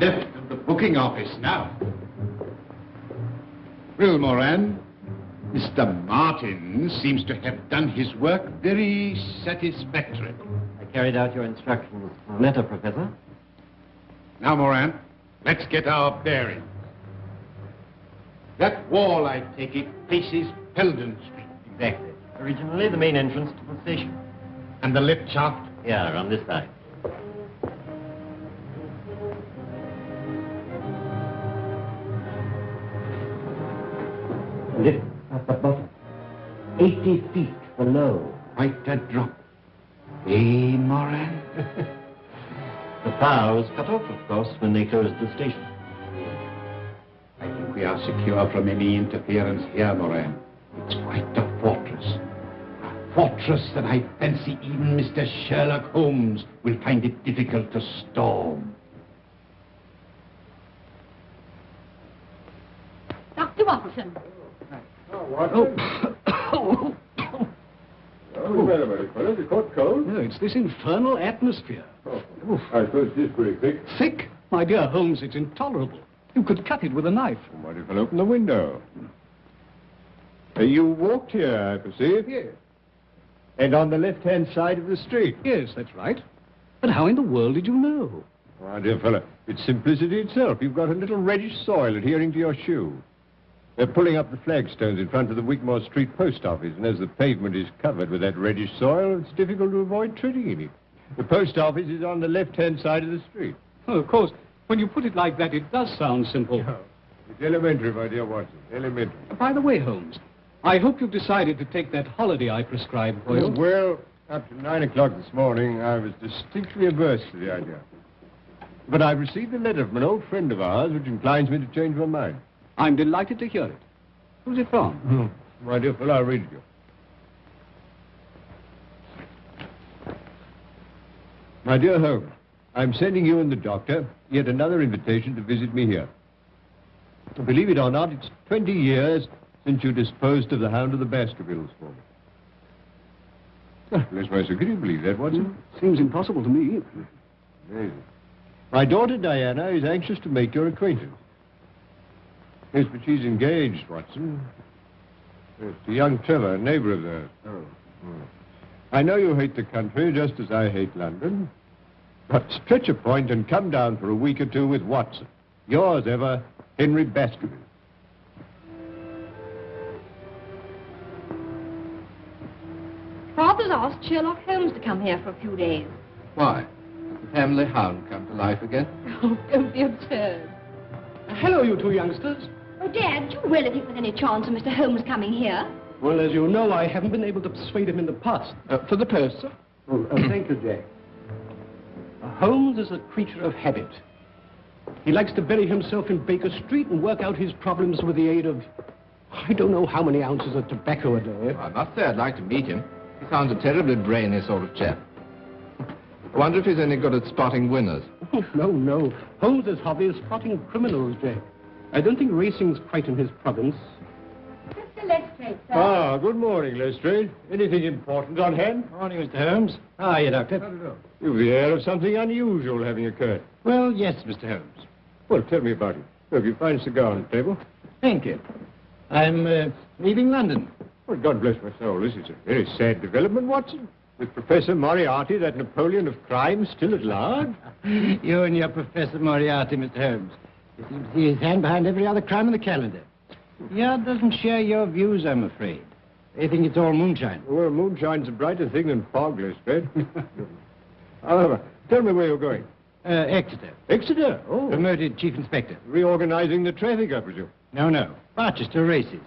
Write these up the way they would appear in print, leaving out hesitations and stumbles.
left of the booking office now. Well, Moran, Mr. Martin seems to have done his work very satisfactorily. I carried out your instructions to the letter, Professor. Now, Moran, let's get our bearings. That wall, I take it, faces Peldon Street. Exactly. Originally the main entrance to the station. And the lift shaft? Yeah, on this side. Lift at the bottom. 80 feet below. Quite a drop. Eh, Moran? The power was cut off, of course, when they closed the station. I think we are secure from any interference here, Moran. It's quite a fortress. A fortress that I fancy even Mr. Sherlock Holmes will find it difficult to storm. Dr. Watson. Oh, very fellow. You caught cold? No, it's this infernal atmosphere. Oh, I suppose it is pretty thick. Thick? My dear Holmes, it's intolerable. You could cut it with a knife. What if I open the window? You walked here, I perceive. Yes. And on the left-hand side of the street. Yes, that's right. But how in the world did you know? My dear fellow, it's simplicity itself. You've got a little reddish soil adhering to your shoe. They're pulling up the flagstones in front of the Wigmore Street post office, and as the pavement is covered with that reddish soil, it's difficult to avoid treading in it. The post office is on the left-hand side of the street. Oh, of course, when you put it like that, it does sound simple. No, it's elementary, my dear Watson. Elementary. By the way, Holmes, I hope you've decided to take that holiday I prescribed for you. Well, up to 9 o'clock this morning, I was distinctly averse to the idea. But I've received a letter from an old friend of ours which inclines me to change my mind. I'm delighted to hear it. Who's it from? My dear fellow, I'll read it to you. My dear Holmes, I'm sending you and the doctor yet another invitation to visit me here. Believe it or not, it's 20 years since you disposed of the hound of the Baskervilles for me. Bless my soul, can you believe that, Watson? Seems impossible to me. Amazing. My daughter Diana is anxious to make your acquaintance. Yes, but she's engaged, Watson. Yes, to young Trevor, a neighbor of theirs. Oh. I know you hate the country just as I hate London. But stretch a point and come down for a week or two with Watson. Yours ever, Henry Baskerville. Father's asked Sherlock Holmes to come here for a few days. Why? Has the family hound come to life again? Oh, don't be absurd. Hello, you two youngsters. Oh, Dad, do you really think there's any chance of Mr. Holmes coming here? Well, as you know, I haven't been able to persuade him in the past. For the post, sir? Thank you, Jack. Holmes is a creature of habit. He likes to bury himself in Baker Street and work out his problems with the aid of, I don't know how many ounces of tobacco a day. I must say I'd like to meet him. He sounds a terribly brainy sort of chap. I wonder if he's any good at spotting winners. Oh, no. Holmes's hobby is spotting criminals, Jack. I don't think racing's quite in his province. Mr. Lestrade, sir. Ah, good morning, Lestrade. Anything important on hand? Morning, Mr. Holmes. How are you, Doctor? You've the air of something unusual having occurred. Well, yes, Mr. Holmes. Well, tell me about it. Look, you find a cigar on the table. Thank you. I'm leaving London. Well, God bless my soul. This is a very sad development, Watson. With Professor Moriarty, that Napoleon of crime, still at large. You and your Professor Moriarty, Mr. Holmes. You seem to see his hand behind every other crime on the calendar. Yard doesn't share your views, I'm afraid. They think it's all moonshine. Well, moonshine's a brighter thing than fog, Lestrade. However, tell me where you're going. Exeter. Exeter? Oh. Promoted Chief Inspector. Reorganizing the traffic, I presume. No. Barchester races.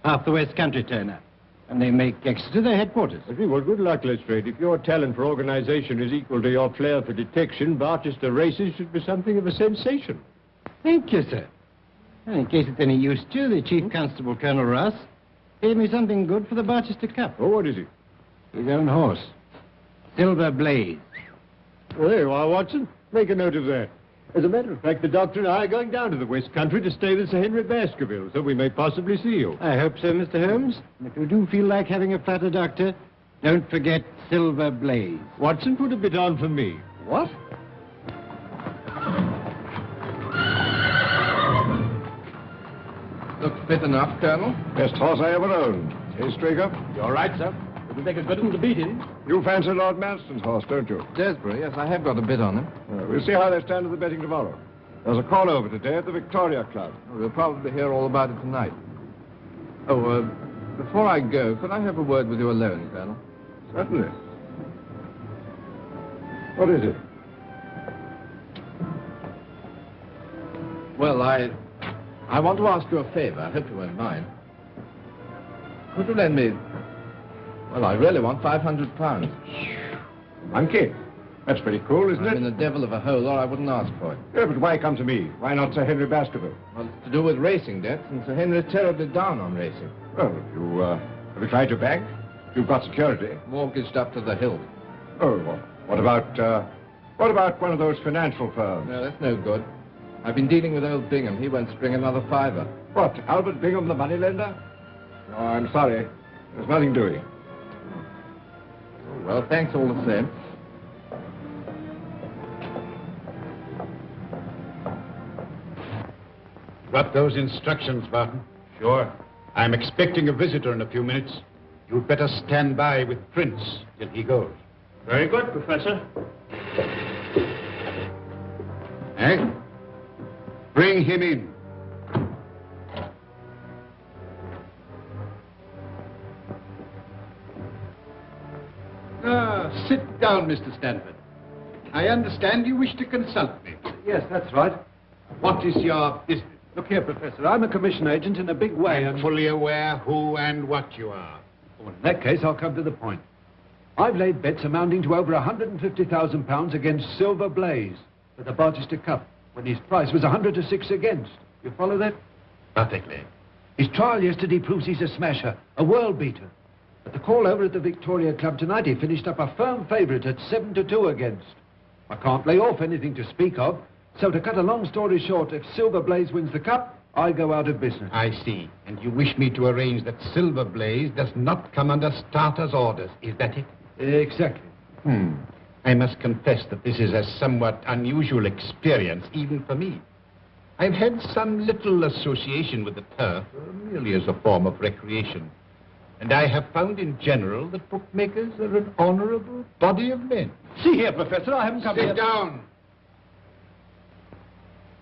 Half the West Country turn up. And they make Exeter their headquarters. I see. Well, good luck, Lestrade. If your talent for organization is equal to your flair for detection, Barchester races should be something of a sensation. Thank you, sir. Well, in case it's any use to you, the Chief Constable, Colonel Ross, gave me something good for the Barchester Cup. Oh, what is it? His own horse. Silver Blaze. Well, there you are, Watson. Make a note of that. As a matter of fact, the doctor and I are going down to the West Country to stay with Sir Henry Baskerville, so we may possibly see you. I hope so, Mr. Holmes. And if you do feel like having a platter, Doctor, don't forget Silver Blaze. Watson, put a bit on for me. What? look fit enough, Colonel. Best horse I ever owned. Hey, Straker? You're right, sir. It'll take a good one to beat him. You fancy Lord Manston's horse, don't you? Desborough, yes, I have got a bid on him. We'll see how they stand at the betting tomorrow. There's a call over today at the Victoria Club. We'll probably hear all about it tonight. Oh, before I go, could I have a word with you alone, Colonel? Certainly. What is it? Well, I want to ask you a favor. I hope you won't mind. Could you lend me... Well, I really want £500. Monkey. That's pretty cool, isn't I'm in it? a devil of a hole, or I wouldn't ask for it. Yeah, but why come to me? Why not Sir Henry Baskerville? Well, it's to do with racing debts, and Sir Henry's terribly down on racing. Well, have you tried your bank? You've got security. Mortgaged up to the hilt. Oh, well, what about one of those financial firms? No, that's no good. I've been dealing with old Bingham. He won't spring another fiver. What, Albert Bingham, the moneylender? No, I'm sorry. There's nothing doing. Well, thanks all the same. Got those instructions, Barton? Sure. I'm expecting a visitor in a few minutes. You'd better stand by with Prince till he goes. Very good, Professor. Eh? Bring him in. Sit down, Mr. Stanford. I understand you wish to consult me. Yes, that's right. What is your business? Look here, Professor. I'm a commission agent in a big way. I'm fully aware who and what you are. Well, in that case, I'll come to the point. I've laid bets amounting to over £150,000 against Silver Blaze for the Barchester Cup, when his price was 100 to 6 against. You follow that? Perfectly. His trial yesterday proves he's a smasher, a world beater. At the call over at the Victoria Club tonight, he finished up a firm favourite at 7 to 2 against. I can't lay off anything to speak of, so to cut a long story short, if Silver Blaze wins the cup, I go out of business. I see. And you wish me to arrange that Silver Blaze does not come under starter's orders. Is that it? Exactly. I must confess that this is a somewhat unusual experience, even for me. I've had some little association with the turf, merely as a form of recreation. And I have found in general that bookmakers are an honorable body of men. See here, Professor, I haven't come here... Sit down.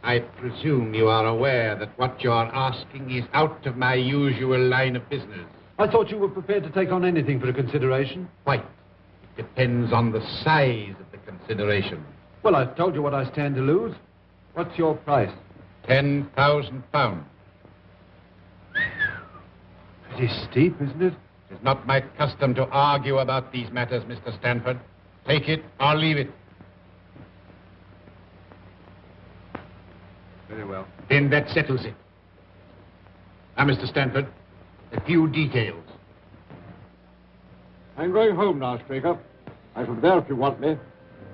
I presume you are aware that what you're asking is out of my usual line of business. I thought you were prepared to take on anything for a consideration. Quite. It depends on the size of the consideration. Well, I've told you what I stand to lose. What's your price? £10,000. Pretty steep, isn't it? It is not my custom to argue about these matters, Mr. Stanford. Take it or leave it. Very well. Then that settles it. Now, Mr. Stanford, a few details. I'm going home now, Straker. I shall be there if you want me.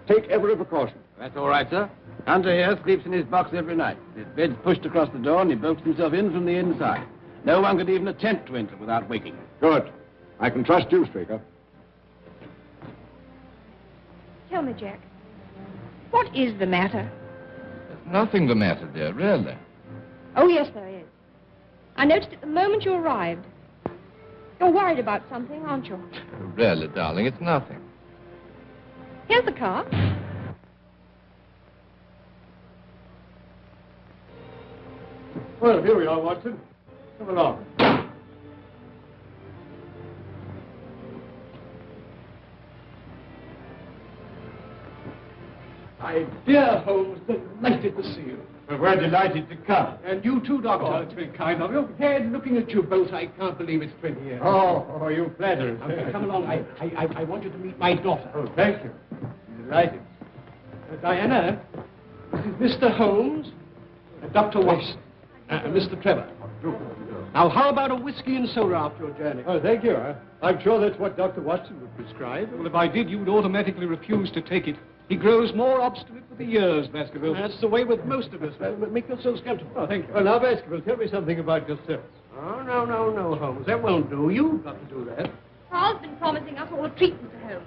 Take every precaution. That's all right, sir. Hunter here sleeps in his box every night. His bed's pushed across the door and he bolts himself in from the inside. No one could even attempt to enter without waking him. Good. I can trust you, Straker. Tell me, Jack, what is the matter? There's nothing the matter, dear, really. Oh, yes, there is. I noticed it the moment you arrived. You're worried about something, aren't you? Really, darling, it's nothing. Here's the car. Well, here we are, Watson. Come along. My dear Holmes, delighted to see you. Well, we're delighted to come. And you too, Doctor. Oh, it's very kind of you. Head, looking at you both, I can't believe it's 20 years. Oh, you flatter us. Okay, come along. I want you to meet my daughter. Oh, thank you. Delighted. Diana, this is Mr. Holmes and Dr. Watson. Mr. Trevor. Now, how about a whiskey and soda after your journey? Oh, thank you. I'm sure that's what Dr. Watson would prescribe. Well, if I did, you'd automatically refuse to take it. He grows more obstinate with the years, Baskervilles. That's the way with most of us. Make yourselves comfortable. Oh, thank you. Well, now, Baskerville, tell me something about yourself. Oh, no, Holmes. That won't do. You've got to do that. Carl's been promising us all a treat, Mr. Holmes.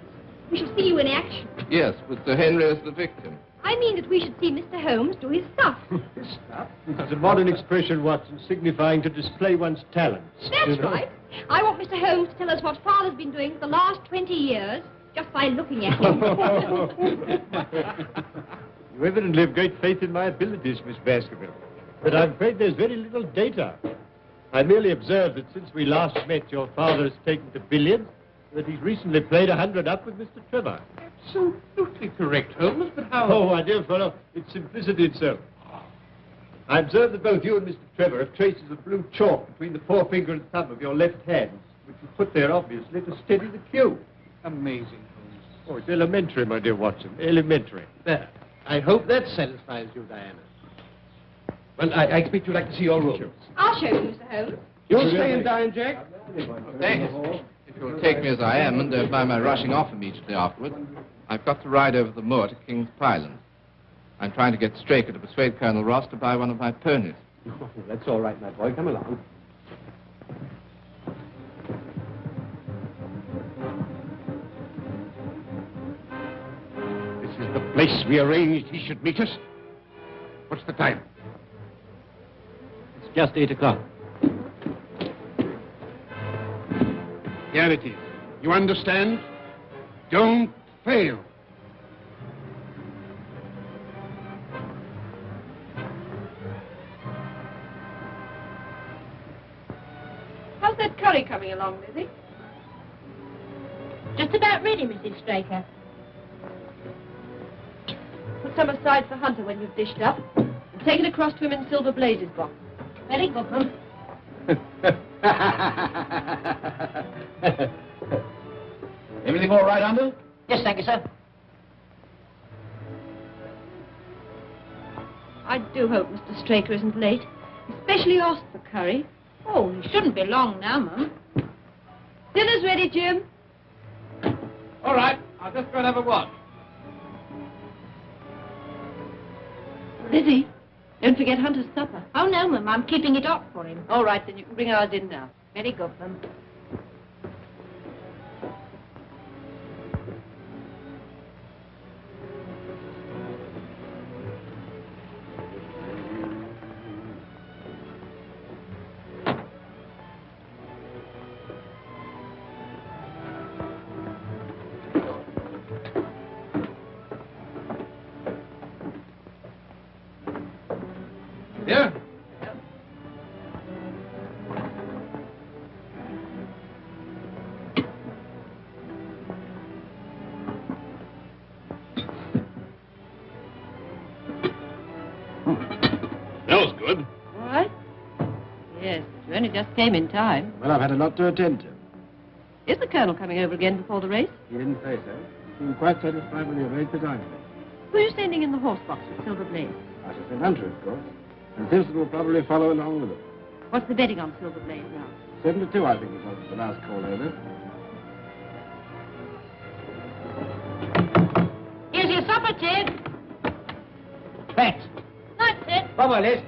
We shall see you in action. Yes, with Sir Henry as the victim. I mean that we should see Mr. Holmes do his stuff. His stuff? That's a modern expression, Watson, signifying to display one's talents. That's right. I want Mr. Holmes to tell us what Father's been doing for the last 20 years, just by looking at him. You evidently have great faith in my abilities, Miss Baskerville. But I'm afraid there's very little data. I merely observed that since we last met, your father has taken to billiards, that he's recently played 100 up with Mr. Trevor. Absolutely correct, Holmes, but how... Oh, my dear fellow, it's simplicity itself. I observed that both you and Mr. Trevor have traces of blue chalk between the forefinger and thumb of your left hand, which you put there, obviously, to steady the cue. Amazing, Holmes. Oh, it's elementary, my dear Watson, elementary. There. I hope that satisfies you, Diana. Well, I expect you'd like to see your room. I'll show you, Mr. Holmes. You'll stay and dine, Jack? Thanks. If you'll take me as I am and don't mind my rushing off immediately afterward, I've got to ride over the moor to King's Pyland. I'm trying to get Straker to persuade Colonel Ross to buy one of my ponies. Oh, that's all right, my boy. Come along. This is the place we arranged he should meet us. What's the time? It's just 8 o'clock. Here it is. You understand? Don't fail. How's that curry coming along, Lizzie? Just about ready, Mrs. Straker. Put some aside for Hunter when you've dished up. And take it across to him in Silver Blaze's box. Very good, ma'am. Everything all right, Uncle? Yes, thank you, sir. I do hope Mr. Straker isn't late. Especially asked for curry. Oh, he shouldn't be long now, ma'am. Dinner's ready, Jim. All right. I'll just go and have a watch. Lizzie, don't forget Hunter's supper. Oh, no, ma'am, I'm keeping it up for him. All right, then you can bring ours in now. Very good, ma'am. Here? Smells good. All right? Yes, but you only just came in time. Well, I've had a lot to attend to. Is the Colonel coming over again before the race? He didn't say so. He seemed quite satisfied when he arranged the dining. Who are you sending in the horse box with Silver Blaze? I shall send Hunter, of course. And Simpson will probably follow along with it. What's the betting on Silver Blaze now? 7-2, I think it was, the last call over. Here's your supper, Ted. Thanks. Night, Ted. Bye-bye, Liz.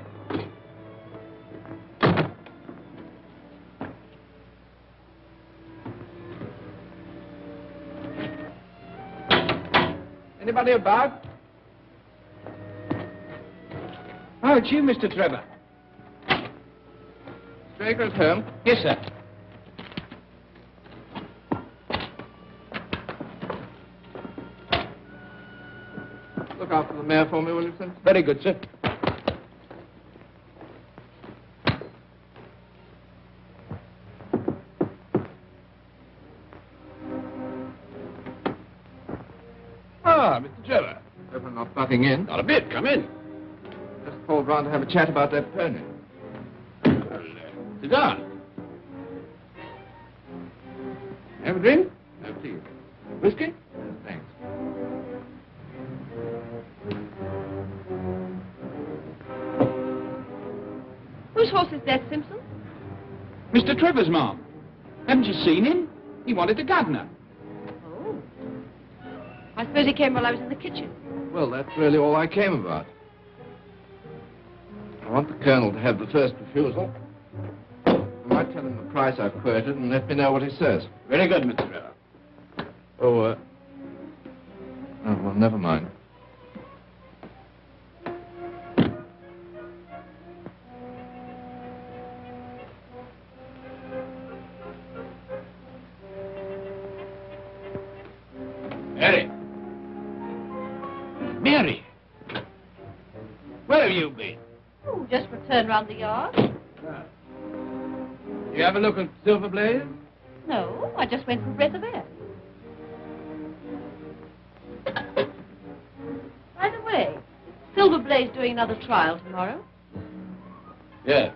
Anybody about? Oh, it's you, Mr. Trevor. Straker's home. Yes, sir. Look after the mare for me, Williamson. Very good, sir. Ah, Mr. Trevor. Hope I'm not butting in. Not a bit. Come in. Just called round to have a chat about that pony. Well, sit down. Have a drink? No, please. Whiskey? Yes, thanks. Whose horse is that, Simpson? Mr. Trevor's, Ma'am. Haven't you seen him? He wanted a gardener. Oh. I suppose he came while I was in the kitchen. Well, that's really all I came about. I want the Colonel to have the first refusal. I might tell him the price I've quoted and let me know what he says. Very good, Mr. Trevor. Oh, well, never mind. Mary. Mary. Where have you been? Oh, just returned round the yard. You have a look at Silver Blaze? No, I just went for a breath of air. By the way, Silver Blaze doing another trial tomorrow? Yes.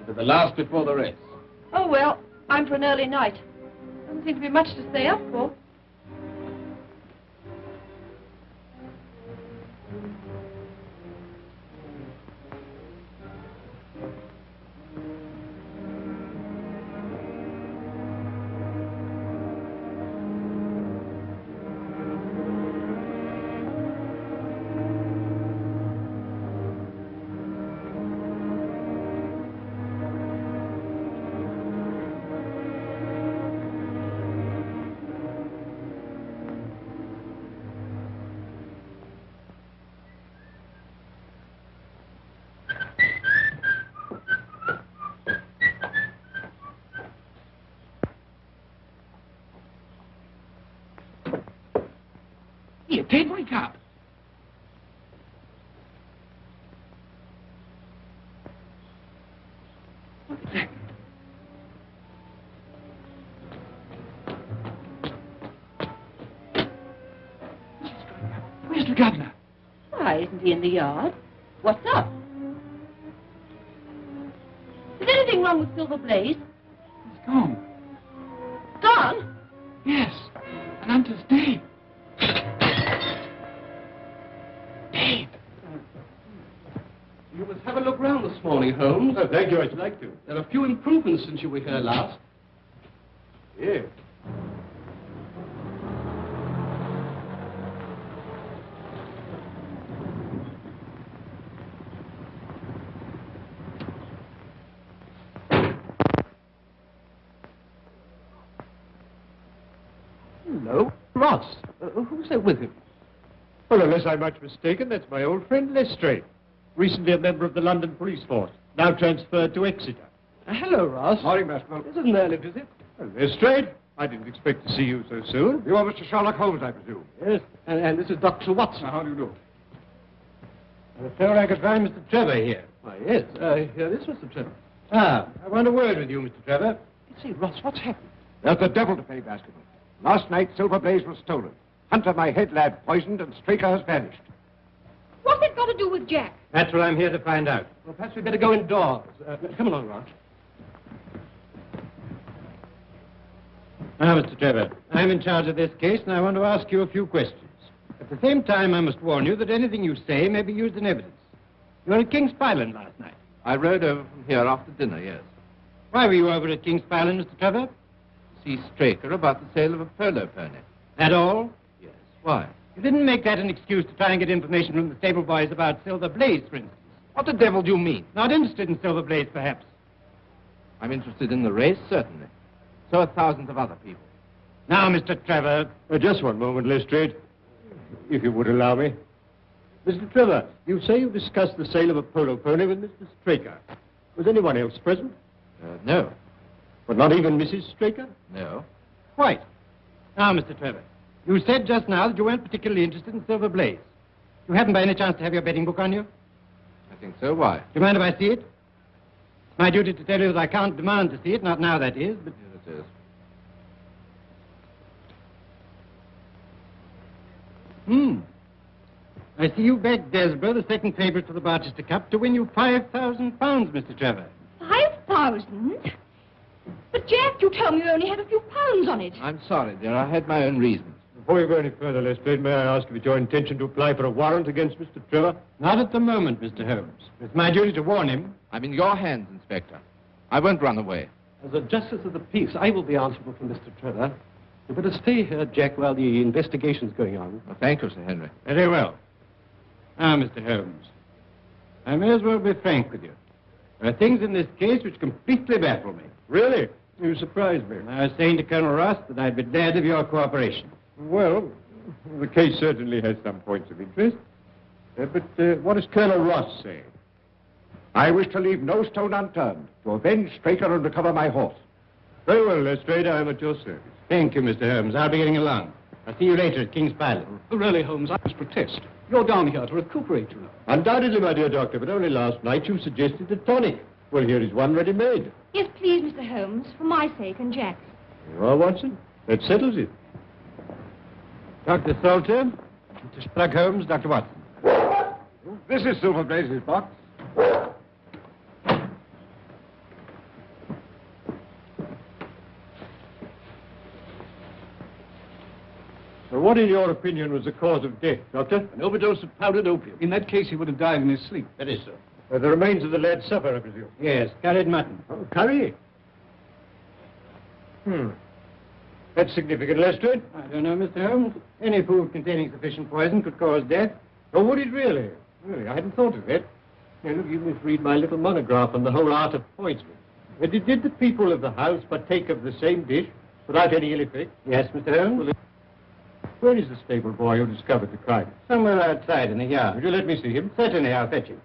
It'll be the last before the race. Oh, well, I'm for an early night. Doesn't seem to be much to stay up for. Here, Ted, wake up. What is that? Where's the governor? Why, isn't he in the yard? What's up? Is anything wrong with Silver Blaze? He's gone. Gone? Yes. And Hunter's dead. Dead. You must have a look round this morning, Holmes. Oh, thank you. I'd like to. There are a few improvements since you were here last. Yes. Hello, Ross. Who's there with him? Well, unless I'm much mistaken, that's my old friend Lestrade. Recently a member of the London police force, now transferred to Exeter. Hello, Ross. Morning, Baskervilles. This is an early visit. Well, Lestrade, I didn't expect to see you so soon. You are Mr. Sherlock Holmes, I presume. Yes, and this is Dr. Watson. How do you do? I thought I could find Mr. Trevor here. Why, yes, here is Mr. Trevor. Ah, I want a word with you, Mr. Trevor. Say, Ross, what's happened? There's the devil to pay, Baskervilles. Last night, Silver Blaze was stolen. Hunter, my head lad, poisoned, and Straker has vanished. What's it got to do with Jack? That's what I'm here to find out. Well, perhaps we'd better go indoors. Come along, Ross. Now, Mr. Trevor, I'm in charge of this case, and I want to ask you a few questions. At the same time, I must warn you that anything you say may be used in evidence. You were at King's Pyland last night. I rode over from here after dinner, yes. Why were you over at King's Pyland, Mr. Trevor? See Straker about the sale of a polo pony. At all? Yes. Why? You didn't make that an excuse to try and get information from the stable boys about Silver Blaze, for instance. What the devil do you mean? Not interested in Silver Blaze, perhaps. I'm interested in the race, certainly. So are thousands of other people. Now, Mr. Trevor. Just one moment, Lestrade, if you would allow me. Mr. Trevor, you say you discussed the sale of a polo pony with Mr. Straker. Was anyone else present? No. But not even Mrs. Straker? No. Quite. Now, Mr. Trevor, you said just now that you weren't particularly interested in Silver Blaze. You happen by any chance to have your betting book on you? I think so. Why? Do you mind if I see it? It's my duty to tell you that I can't demand to see it, not now, that is, but... Yes, it is. I see you backed Desborough, the second favourite for the Barchester Cup, to win you £5,000, Mr. Trevor. 5,000? But, Jack, you told me you only had a few pounds on it. I'm sorry, dear. I had my own reasons. Before you go any further, Lestrade, may I ask if it's your intention to apply for a warrant against Mr. Trevor? Not at the moment, Mr. Holmes. It's my duty to warn him. I'm in your hands, Inspector. I won't run away. As a justice of the peace, I will be answerable for Mr. Trevor. You better stay here, Jack, while the investigation's going on. Well, thank you, Sir Henry. Very well. Now, Mr. Holmes, I may as well be frank with you. There are things in this case which completely baffle me. Really? You surprise me. I was saying to Colonel Ross that I'd be glad of your cooperation. Well, the case certainly has some points of interest. But what does Colonel Ross say? I wish to leave no stone unturned to avenge Straker and recover my horse. Very well, Lestrade, I am at your service. Thank you, Mr. Holmes. I'll be getting along. I'll see you later at King's Palace. Really, Holmes, I must protest. You're down here to recuperate, you know. Undoubtedly, my dear doctor, but only last night you suggested a tonic. Well, here is one ready-made. Yes, please, Mr. Holmes, for my sake and Jack's. You are, Watson. That settles it. Dr. Salter, Mr. Sherlock Holmes, Dr. Watson. This is Silver Blaze's box. So what, in your opinion, was the cause of death, Doctor? An overdose of powdered opium. In that case, he would have died in his sleep. That is so. The remains of the lad's supper, I presume? Yes, curried mutton. Oh, curry? That's significant, Lestrade. I don't know, Mr. Holmes. Any food containing sufficient poison could cause death. Oh, would it really? Really, I hadn't thought of that. Now, look, you must read my little monograph on the whole art of poisoning. Did the people of the house partake of the same dish without any ill effect? Yes, Mr. Holmes. Where is the stable boy who discovered the crime? Somewhere outside in the yard. Would you let me see him? Certainly, I'll fetch him.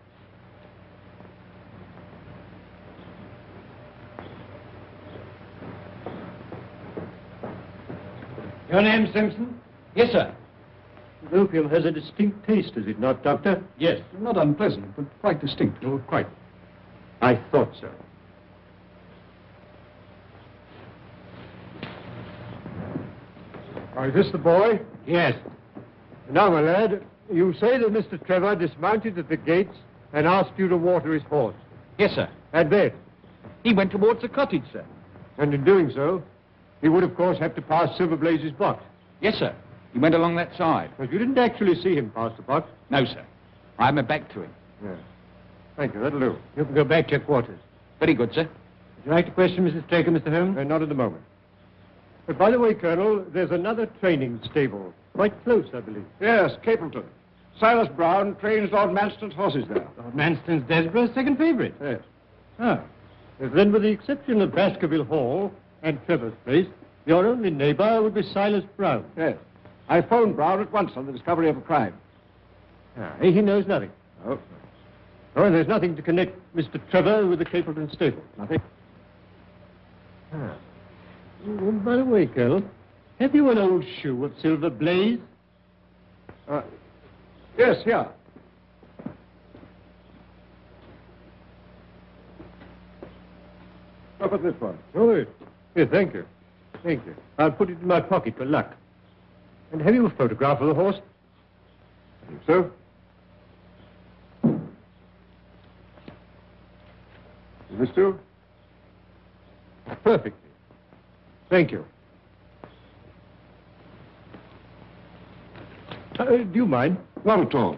Your name, Simpson? Yes, sir. The opium has a distinct taste, does it not, Doctor? Yes. Not unpleasant, but quite distinct. Oh, quite. I thought so. Oh, is this the boy? Yes. Now, my lad, you say that Mr. Trevor dismounted at the gates and asked you to water his horse. Yes, sir. And then? He went towards the cottage, sir. And in doing so, he would, of course, have to pass Silver Blaze's box. Yes, sir. He went along that side. But you didn't actually see him pass the box? No, sir. I had my back to him. Yes. Thank you, that'll do. You can go back to your quarters. Very good, sir. Would you like to question Mrs. Straker, Mr. Holmes? Not at the moment. But by the way, Colonel, there's another training stable. Quite close, I believe. Yes, Capleton. Silas Brown trains Lord Manston's horses there. Lord Manston's Desborough's second favourite. Yes. Oh. Then, with the exception of Baskerville Hall and Trevor's place, your only neighbour would be Silas Brown. Yes. I phoned Brown at once on the discovery of a crime. He knows nothing. Oh, and there's nothing to connect Mr. Trevor with the Capleton stable. Nothing. Oh, by the way, Colonel, have you an old shoe of Silver Blaze? Yes, here. How about this one? Oh, yes, thank you. Thank you. I'll put it in my pocket for luck. And have you a photograph of the horse? I think so. Is this too? Perfectly. Thank you. Do you mind? Not at all.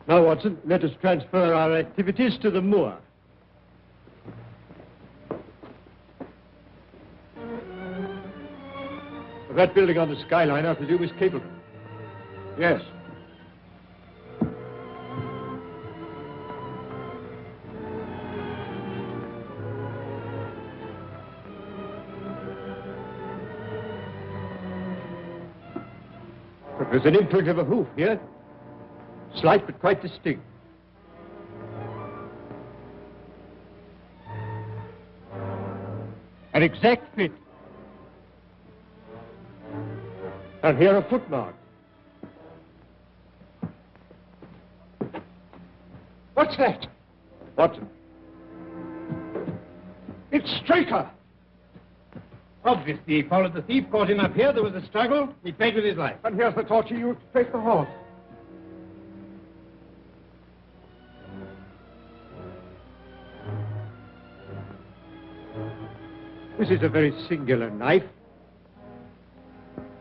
Now, Watson, let us transfer our activities to the moor. That building on the skyline, I presume, is Capleton. Yes. But there's an imprint of a hoof here. Slight, but quite distinct. An exact fit. And here are footmarks. What's that? Watson. It's Straker. Obviously, he followed the thief, caught him up here. There was a struggle. He paid with his life. And here's the torch he used to trace the horse. This is a very singular knife.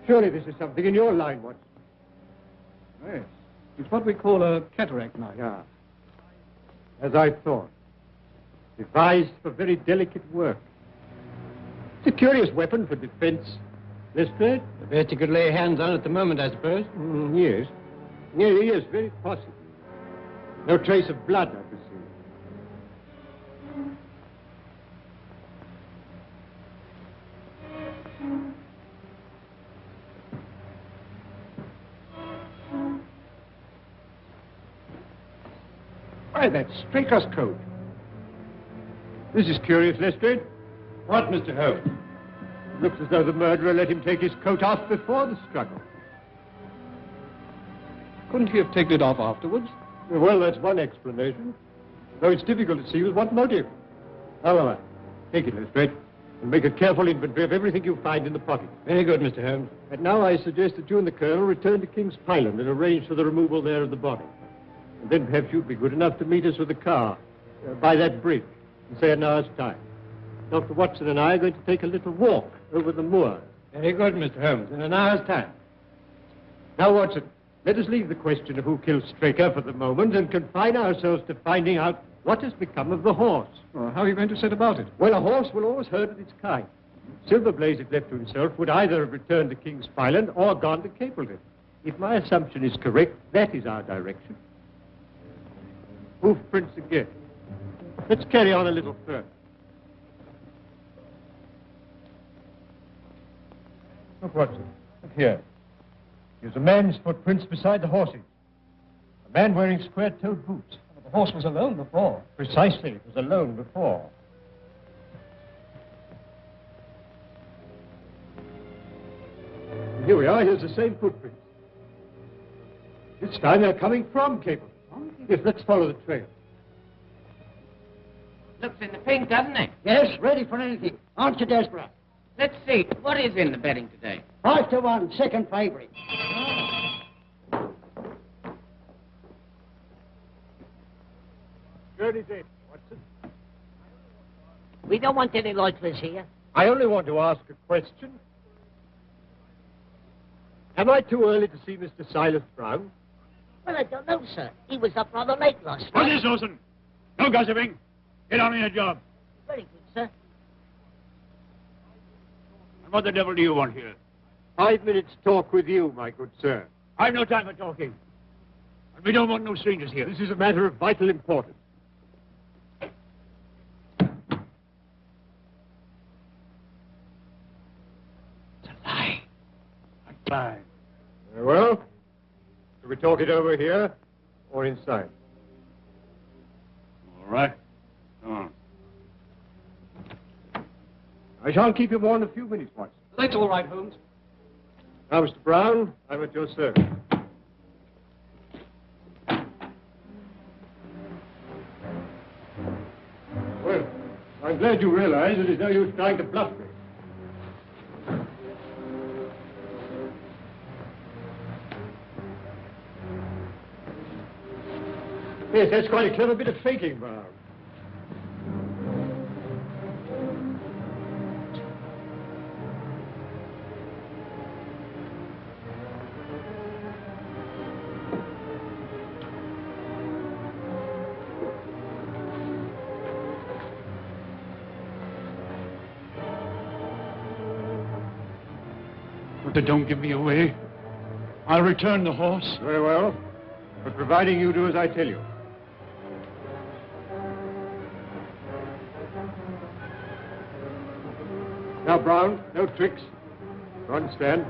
Surely this is something in your line, Watson. Yes. It's what we call a cataract knife. Yeah. As I thought. Devised for very delicate work. It's a curious weapon for defense. Lestrade? The best you could lay hands on at the moment, I suppose. Yes. Yes, very possibly. No trace of blood, I presume. Why, that's Straker's coat. This is curious, Lestrade. What, Mr. Holmes? Looks as though the murderer let him take his coat off before the struggle. Couldn't he have taken it off afterwards? Well, that's one explanation. Though it's difficult to see with what motive. However, take it, Lestrade, and make a careful inventory of everything you find in the pocket. Very good, Mr. Holmes. And now I suggest that you and the Colonel return to King's Pyland and arrange for the removal there of the body. And then perhaps you'd be good enough to meet us with a car by that bridge in, say, an hour's time. Dr. Watson and I are going to take a little walk over the moor. Very good, Mr. Holmes. In an hour's time. Now, Watson, let us leave the question of who killed Straker for the moment and confine ourselves to finding out what has become of the horse. Well, how are you going to set about it? Well, a horse will always herd of its kind. Silverblaze, if left to himself, would either have returned to King's Pyland or gone to Capleton. If my assumption is correct, that is our direction. Hoof prints again. Let's carry on a little further. Look, Watson. Look here. There's a man's footprints beside the horses. A man wearing square-toed boots. The horse was alone before. Precisely. It was alone before. Here we are. Here's the same footprints. This time they're coming from Capleton. Yes, let's follow the trail. Looks in the pink, doesn't it? Yes, ready for anything. Aren't you desperate? Let's see. What is in the betting today? 5-1, second favourite. Journey's in, Watson. We don't want any loiterers here. I only want to ask a question. Am I too early to see Mr. Silas Brown? Well, I don't know, sir. He was up rather late last night. What is Orson? No gossiping. Get on with your job. Very good, sir. And what the devil do you want here? 5 minutes talk with you, my good sir. I've no time for talking. And we don't want no strangers here. This is a matter of vital importance. Fine. Very well. Shall we talk it over here or inside? All right. Come on. I shan't keep you more than a few minutes, Watson. That's all right, Holmes. Now, Mr. Brown, I'm at your service. Well, I'm glad you realize that it's no use trying to bluff me. Yes, that's quite a clever bit of faking, Brown. But don't give me away. I'll return the horse. Very well. But providing you do as I tell you. Now, Brown, no tricks. You understand?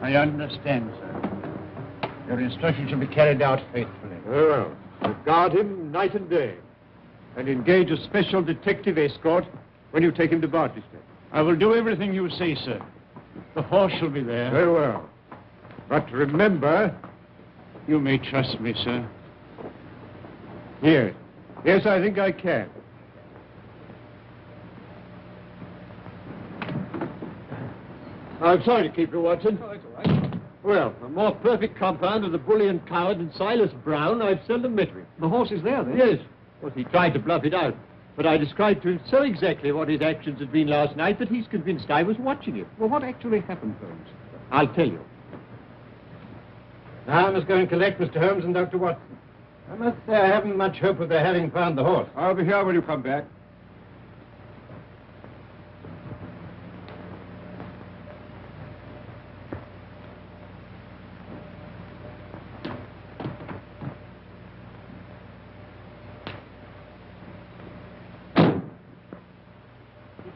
I understand, sir. Your instructions shall be carried out faithfully. Very well. So guard him night and day. And engage a special detective escort when you take him to Barchester. I will do everything you say, sir. The horse shall be there. Very well. But remember... You may trust me, sir. Yes. Yes, I think I can. I'm sorry to keep you, Watson. Oh, that's all right. Well, a more perfect compound of the bully and coward than Silas Brown I've seldom met with. The horse is there, then? Yes. Well, he tried to bluff it out. But I described to him so exactly what his actions had been last night that he's convinced I was watching him. Well, what actually happened, Holmes? I'll tell you. Now I must go and collect Mr. Holmes and Dr. Watson. I must say I haven't much hope of their having found the horse. I'll be here when you come back.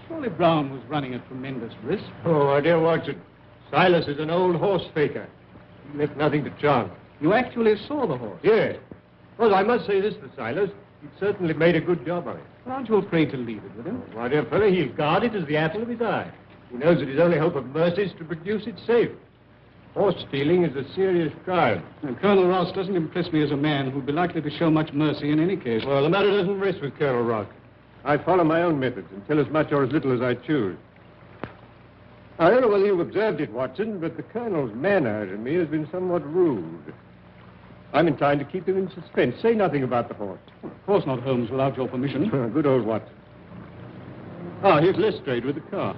Surely Brown was running a tremendous risk. Oh, my dear Watson, Silas is an old horse faker. He left nothing to chance. You actually saw the horse? Yes. Well, I must say this for Silas. He certainly made a good job of it. Well, aren't you afraid to leave it with him? Oh, my dear fellow, he'll guard it as the apple of his eye. He knows that his only hope of mercy is to produce it safe. Horse stealing is a serious crime. And Colonel Ross doesn't impress me as a man who'd be likely to show much mercy in any case. Well, the matter doesn't rest with Colonel Ross. I follow my own methods and tell as much or as little as I choose. I don't know whether you've observed it, Watson, but the Colonel's manner to me has been somewhat rude. I'm inclined to keep him in suspense. Say nothing about the horse. Of course not, Holmes, without your permission. Good old Watson. Ah, here's Lestrade with the car.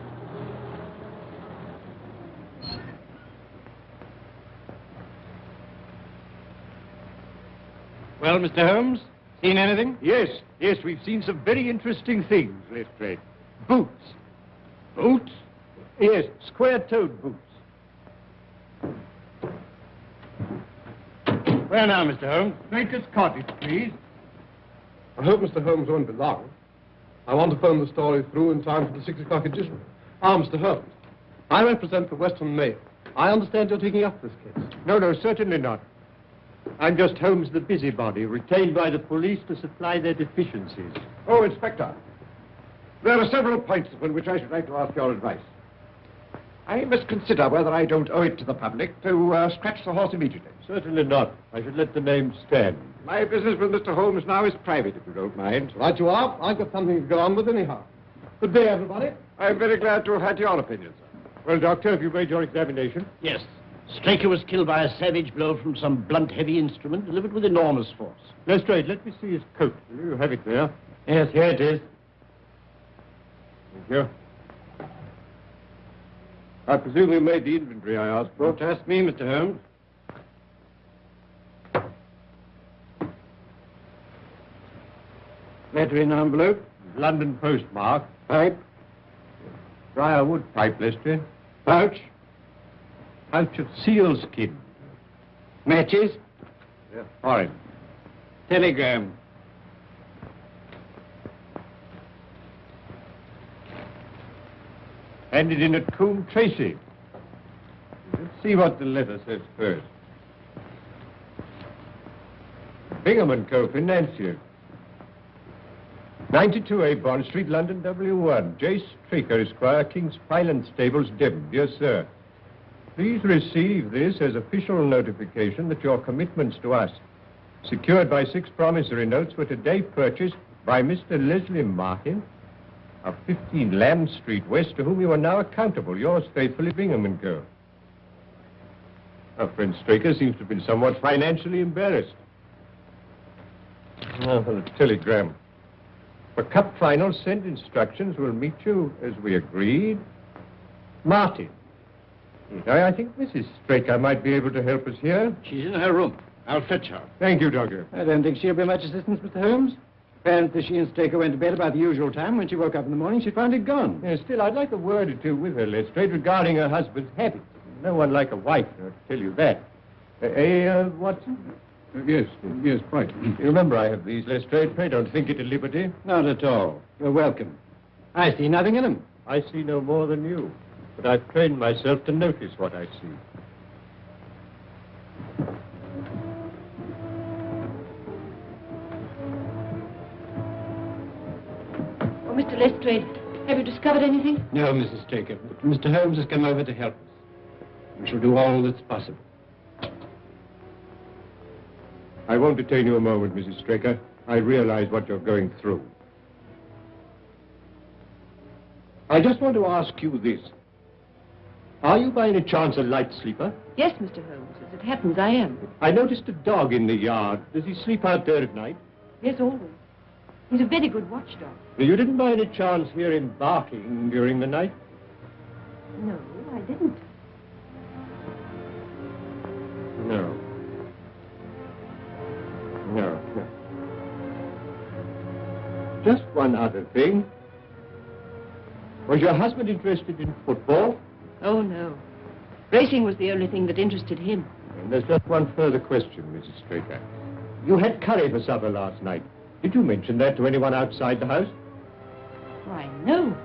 Well, Mr. Holmes, seen anything? Yes, we've seen some very interesting things, Lestrade. Boots. Boots? Yes, square-toed boots. Where now, Mr. Holmes? Baker's Cottage, please. I hope Mr. Holmes won't be long. I want to phone the story through in time for the 6 o'clock edition. Mr. Holmes, I represent the Western Mail. I understand you're taking up this case. No, certainly not. I'm just Holmes the busybody, retained by the police to supply their deficiencies. Oh, Inspector, there are several points upon which I should like to ask your advice. I must consider whether I don't owe it to the public to scratch the horse immediately. Certainly not. I should let the name stand. My business with Mr. Holmes now is private, if you don't mind. Right you are. I've got something to go on with anyhow. Good day, everybody. I'm very glad to have had your opinion, sir. Well, Doctor, have you made your examination? Yes. Straker was killed by a savage blow from some blunt, heavy instrument delivered with enormous force. Lestrade, let me see his coat. You have it there. Yes, here it is. Thank you. I presume you made the inventory I asked for. Don't ask me, Mr. Holmes. Letter in envelope. London postmark. Pipe. Briarwood pipe, Lestrade. Pouch. Pouch of sealskin. Matches. Yeah, foreign. Telegram. Handed in at Coombe Tracy. Let's see what the letter says first. Bingham & Co. Financier. 92A Bond Street, London, W1. J. Straker, Esquire, King's Pyland Stables, Devon. Dear Sir, please receive this as official notification that your commitments to us, secured by 6 promissory notes, were today purchased by Mr. Leslie Martin of 15 Lamb Street West, to whom you are now accountable. Yours faithfully, Bingham & Co. Our friend Straker seems to have been somewhat financially embarrassed. Oh, for the telegram. For cup final, send instructions. We'll meet you as we agreed. Martin. I think Mrs. Straker might be able to help us here. She's in her room. I'll fetch her. Thank you, Doctor. I don't think she'll be much assistance, Mr. Holmes. Apparently she and Straker went to bed about the usual time. When she woke up in the morning, she found it gone. Still, I'd like a word or two with her, Lestrade, regarding her husband's habits. No one like a wife, to tell you that. Watson? Yes, quite. You remember I have these, Lestrade. Pray don't think it a liberty. Not at all. You're welcome. I see nothing in them. I see no more than you. But I've trained myself to notice what I see. Oh, Mr. Lestrade, have you discovered anything? No, Mrs. Straker. Mr. Holmes has come over to help us. We shall do all that's possible. I won't detain you a moment, Mrs. Straker. I realize what you're going through. I just want to ask you this. Are you by any chance a light sleeper? Yes, Mr. Holmes. As it happens, I am. I noticed a dog in the yard. Does he sleep out there at night? Yes, always. He's a very good watchdog. You didn't by any chance hear him barking during the night? No, I didn't. No. Just one other thing. Was your husband interested in football? Oh, no. Racing was the only thing that interested him. And there's just one further question, Mrs. Straker. You had curry for supper last night. Did you mention that to anyone outside the house? Why, no.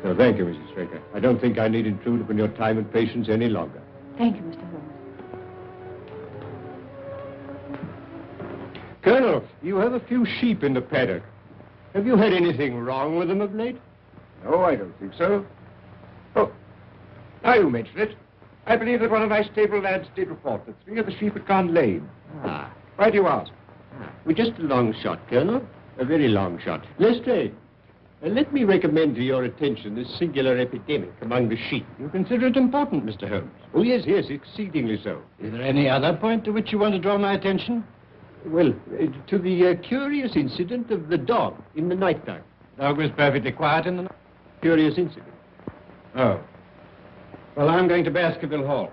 No, thank you, Mrs. Straker. I don't think I need intrude upon your time and patience any longer. Thank you, Mr. Holmes. Colonel, you have a few sheep in the paddock. Have you had anything wrong with them of late? No, I don't think so. Oh, Now you mention it, I believe that one of my stable lads did report that 3 of the sheep had gone lame. Ah. Why do you ask? Well, just a long shot, Colonel. A very long shot. Lestrade, let me recommend to your attention this singular epidemic among the sheep. You consider it important, Mr. Holmes? Oh, yes, yes, exceedingly so. Is there any other point to which you want to draw my attention? Well, to the curious incident of the dog in the night time. Dog was perfectly quiet in the night. Curious incident. Oh. Well, I'm going to Baskerville Hall.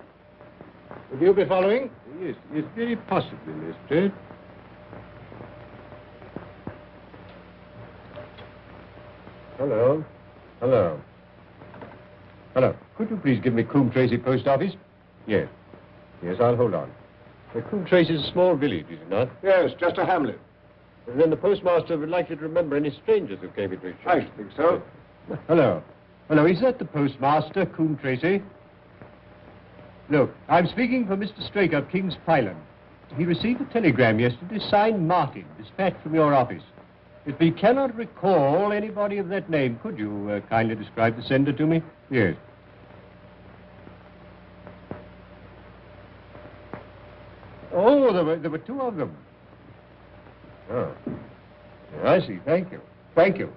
Will you be following? Yes, yes, very possibly, Lestrade. Hello. Hello. Hello. Could you please give me Coombe Tracy Post Office? Yes. Yes, I'll hold on. Coombe Tracy is a small village, is it not? Yes, just a hamlet. And then the postmaster would like you to remember any strangers who came into his shop. I should think so. Hello. Hello, is that the postmaster, Coombe Tracy? Look, I'm speaking for Mr. Straker of King's Pyland. He received a telegram yesterday signed Martin, dispatched from your office. If he cannot recall anybody of that name, could you kindly describe the sender to me? Yes. Oh, there were 2 of them. Oh. Yeah, I see. Thank you. Thank you.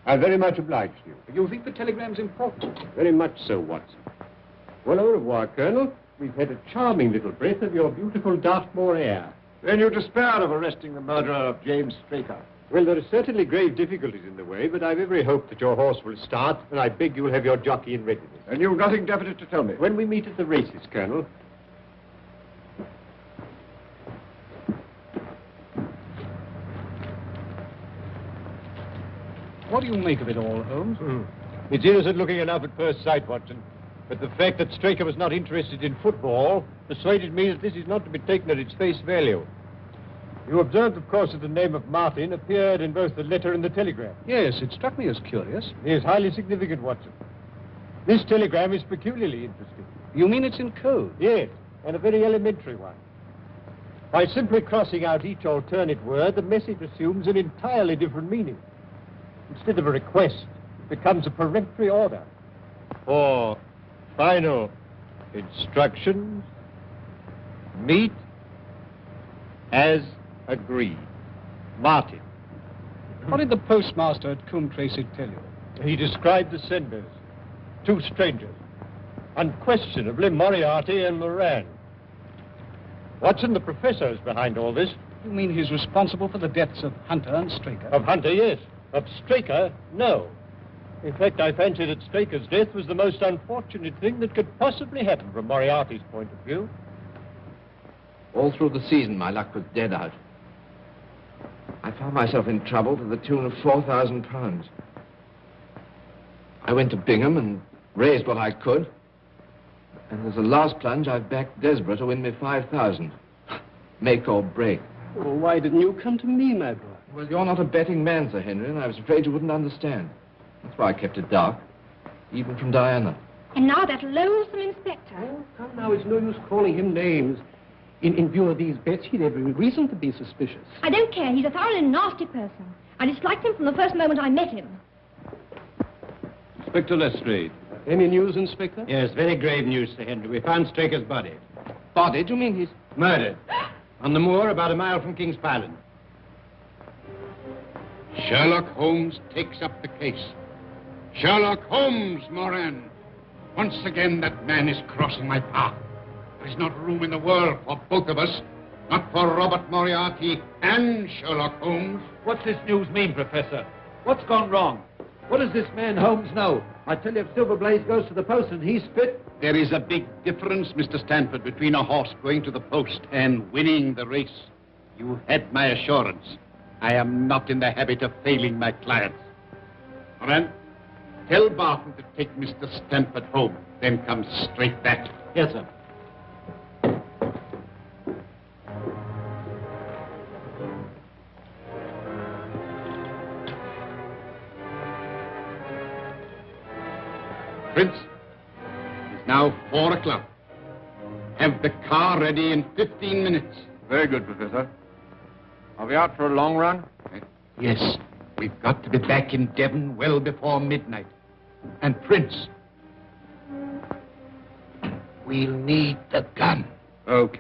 I'm very much obliged to you. You think the telegram's important? Very much so, Watson. Well, au revoir, Colonel. We've had a charming little breath of your beautiful Dartmoor air. Then you despair of arresting the murderer of James Straker. Well, there are certainly grave difficulties in the way, but I've every hope that your horse will start, and I beg you'll have your jockey in readiness. And you've nothing definite to tell me? When we meet at the races, Colonel. What do you make of it all, Holmes? It's innocent looking enough at first sight, Watson. But the fact that Straker was not interested in football persuaded me that this is not to be taken at its face value. You observed, of course, that the name of Martin appeared in both the letter and the telegram. Yes, it struck me as curious. It is highly significant, Watson. This telegram is peculiarly interesting. You mean it's in code? Yes, and a very elementary one. By simply crossing out each alternate word, the message assumes an entirely different meaning. Instead of a request, it becomes a peremptory order. For final instructions, meet as agreed. Martin. What did the postmaster at Coombe Tracy tell you? He described the senders, 2 strangers, unquestionably Moriarty and Moran. Watson, the professor, is behind all this. You mean he's responsible for the deaths of Hunter and Straker? Of Hunter, yes. Of Straker, no. In fact, I fancy that Straker's death was the most unfortunate thing that could possibly happen from Moriarty's point of view. All through the season, my luck was dead out. I found myself in trouble to the tune of £4,000. I went to Bingham and raised what I could. And as a last plunge, I've backed Desborough to win me 5,000. Make or break. Well, why didn't you come to me, my boy? Well, you're not a betting man, Sir Henry, and I was afraid you wouldn't understand. That's why I kept it dark, even from Diana. And now that loathsome inspector. Oh, come now, it's no use calling him names. In view of these bets, he'd every reason to be suspicious. I don't care. He's a thoroughly nasty person. I disliked him from the first moment I met him. Inspector Lestrade. Any news, Inspector? Yes, very grave news, Sir Henry. We found Straker's body. Body? Do you mean he's... Murdered. On the moor about a mile from King's Pyland. Sherlock Holmes takes up the case. Sherlock Holmes, Moran. Once again, that man is crossing my path. There is not room in the world for both of us. Not for Robert Moriarty and Sherlock Holmes. What's this news mean, Professor? What's gone wrong? What does this man Holmes know? I tell you, if Silver Blaze goes to the post and he's fit... There is a big difference, Mr. Stanford, between a horse going to the post and winning the race. You had my assurance. I am not in the habit of failing my clients. Moran, tell Barton to take Mr. Stanford home, then come straight back. Yes, sir. Prince, it's now 4 o'clock. Have the car ready in 15 minutes. Very good, Professor. Are we out for a long run? Yes. We've got to be back in Devon well before midnight. And Prince, We'll need the gun. Okay.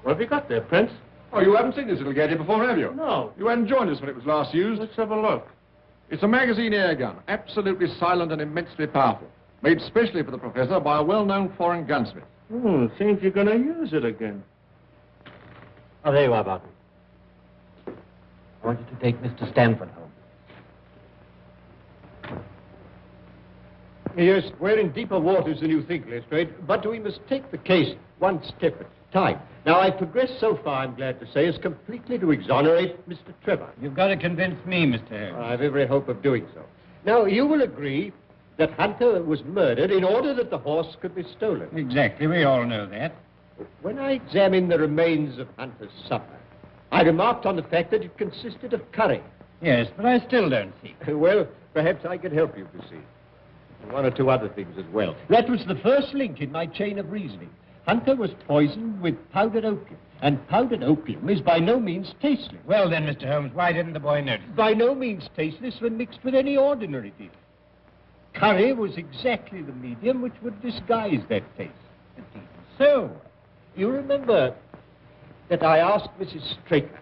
What have you got there, Prince? Oh, you haven't seen this little gadget before, have you? No. You hadn't joined us when it was last used. Let's have a look. It's a magazine air gun, absolutely silent and immensely powerful. Made specially for the professor by a well-known foreign gunsmith. Seems you're going to use it again. Oh, there you are, Barton. I want you to take Mr. Stanford home. Yes, we're in deeper waters than you think, Lestrade, but we must take the case one step at a time. Now, I've progressed so far, I'm glad to say, as completely to exonerate Mr. Trevor. You've got to convince me, Mr. Holmes. I've every hope of doing so. Now, you will agree that Hunter was murdered in order that the horse could be stolen. Exactly, we all know that. When I examined the remains of Hunter's supper, I remarked on the fact that it consisted of curry. Yes, but I still don't see. Well, perhaps I could help you to see. One or two other things as well. That was the first link in my chain of reasoning. Hunter was poisoned with powdered opium, and powdered opium is by no means tasteless. Well then, Mr. Holmes, why didn't the boy notice? By no means tasteless when mixed with any ordinary dish. Curry was exactly the medium which would disguise that taste. So, you remember that I asked Mrs. Straker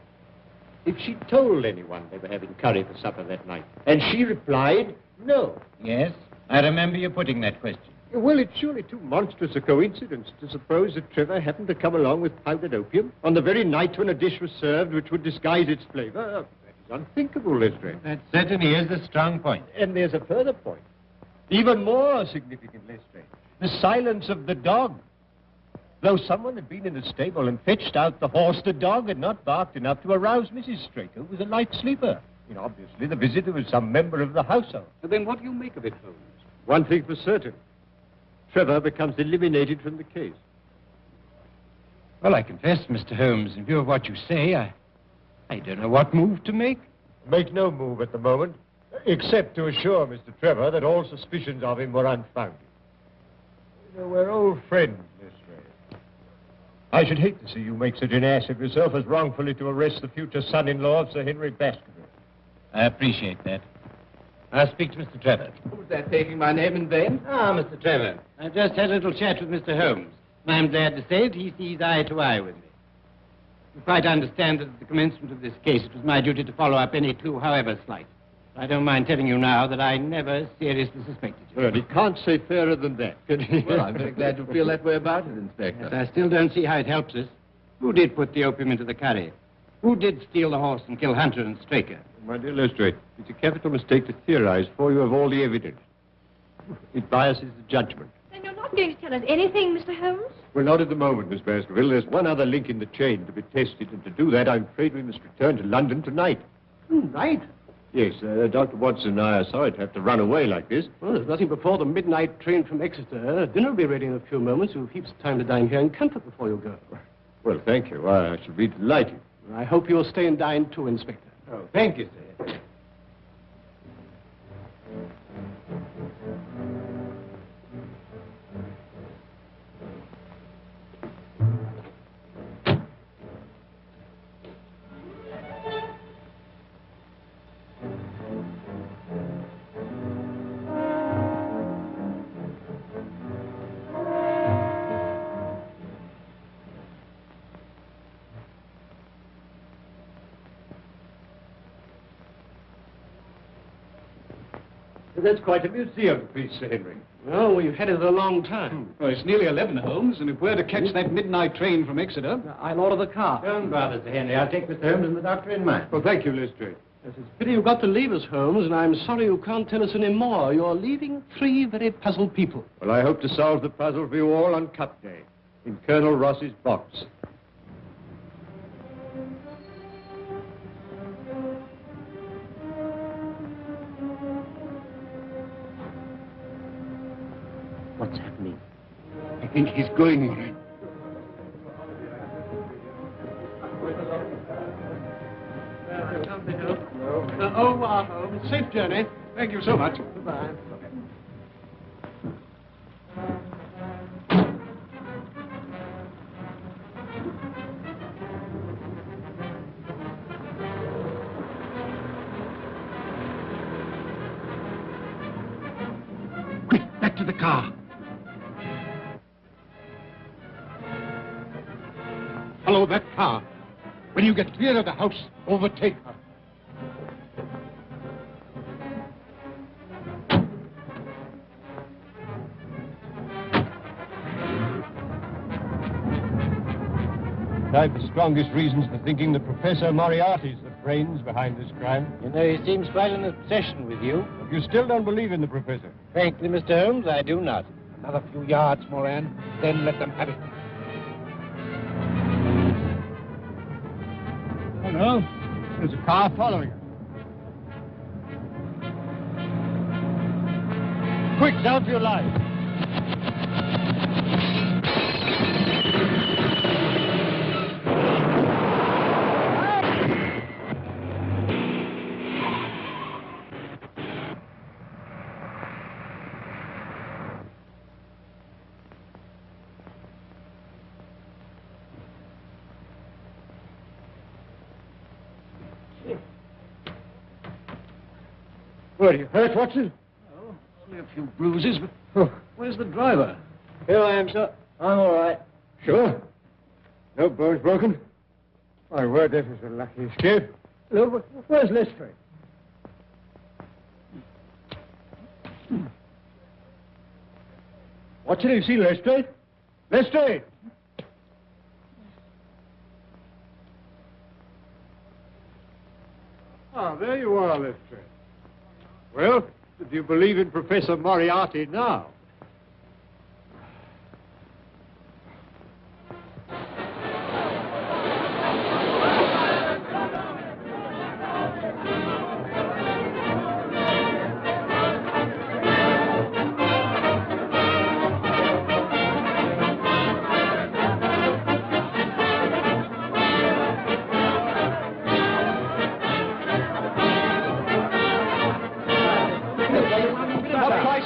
if she told anyone they were having curry for supper that night, and she replied, no. Yes, I remember you putting that question. Well, it's surely too monstrous a coincidence to suppose that Trevor happened to come along with powdered opium on the very night when a dish was served which would disguise its flavor. That is unthinkable, Lestrade. That certainly is a strong point. And there's a further point, even more significant, Lestrade. The silence of the dog. Though someone had been in the stable and fetched out the horse, the dog had not barked enough to arouse Mrs. Straker, who was a light sleeper. You know, obviously, the visitor was some member of the household. And then what do you make of it, Holmes? One thing for certain. Trevor becomes eliminated from the case. Well, I confess, Mr. Holmes, in view of what you say, I don't know what move to make. Make no move at the moment, except to assure Mr. Trevor that all suspicions of him were unfounded. You know, we're old friends, Lestrade. I should hate to see you make such an ass of yourself as wrongfully to arrest the future son-in-law of Sir Henry Baskervilles. I appreciate that. I'll speak to Mr. Trevor. Who's that taking my name in vain? Ah, Mr. Trevor. I just had a little chat with Mr. Holmes. I'm glad to say that he sees eye to eye with me. You quite understand that at the commencement of this case, it was my duty to follow up any clue, however slight. I don't mind telling you now that I never seriously suspected you. Well, he can't say fairer than that, can he? Well, I'm very glad you feel that way about it, Inspector. Yes, I still don't see how it helps us. Who did put the opium into the curry? Who did steal the horse and kill Hunter and Straker? My dear Lestrade, it's a capital mistake to theorize before you have all the evidence. It biases the judgment. Then you're not going to tell us anything, Mr. Holmes? Well, not at the moment, Miss Baskerville. There's one other link in the chain to be tested, and to do that, I'm afraid we must return to London tonight. Tonight? Yes, Dr. Watson and I are sorry to have to run away like this. Well, there's nothing before the midnight train from Exeter. Dinner will be ready in a few moments. You've heaps of time to dine here in comfort before you go. Well, thank you. I shall be delighted. I hope you'll stay and dine too, Inspector. Oh, thank you, sir. That's quite a museum piece, Sir Henry. Well, we've had it a long time. Well, it's nearly 11, Holmes, and if we're to catch that midnight train from Exeter... I'll order the car. Don't bother, Sir Henry. I'll take Mr. Holmes and the doctor in mine. Well, thank you, Lestrade. Yes, it's a pity you've got to leave us, Holmes, and I'm sorry you can't tell us any more. You're leaving 3 very puzzled people. Well, I hope to solve the puzzle for you all on Cup Day, in Colonel Ross's box. What's happening? I think he's going all right. Au revoir, Holmes. Safe journey. Thank you so much. Goodbye. to the car. Follow that car. When you get clear of the house, overtake her. I've the strongest reasons for thinking that Professor Moriarty's the brains behind this crime. You know, he seems quite an obsession with you. But you still don't believe in the Professor? Frankly, Mr. Holmes, I do not. Another few yards, Moran, then let them have it. Oh, no. There's a car following us. Quick, down for your life. What, are you hurt, Watson? No, only a few bruises, but where's the driver? Here I am, sir. I'm all right. Sure? No bones broken? My word, this is a lucky escape. Look, where's Lestrade? Watson, you see Lestrade? Lestrade! Ah, there you are, Lestrade. Well, do you believe in Professor Moriarty now?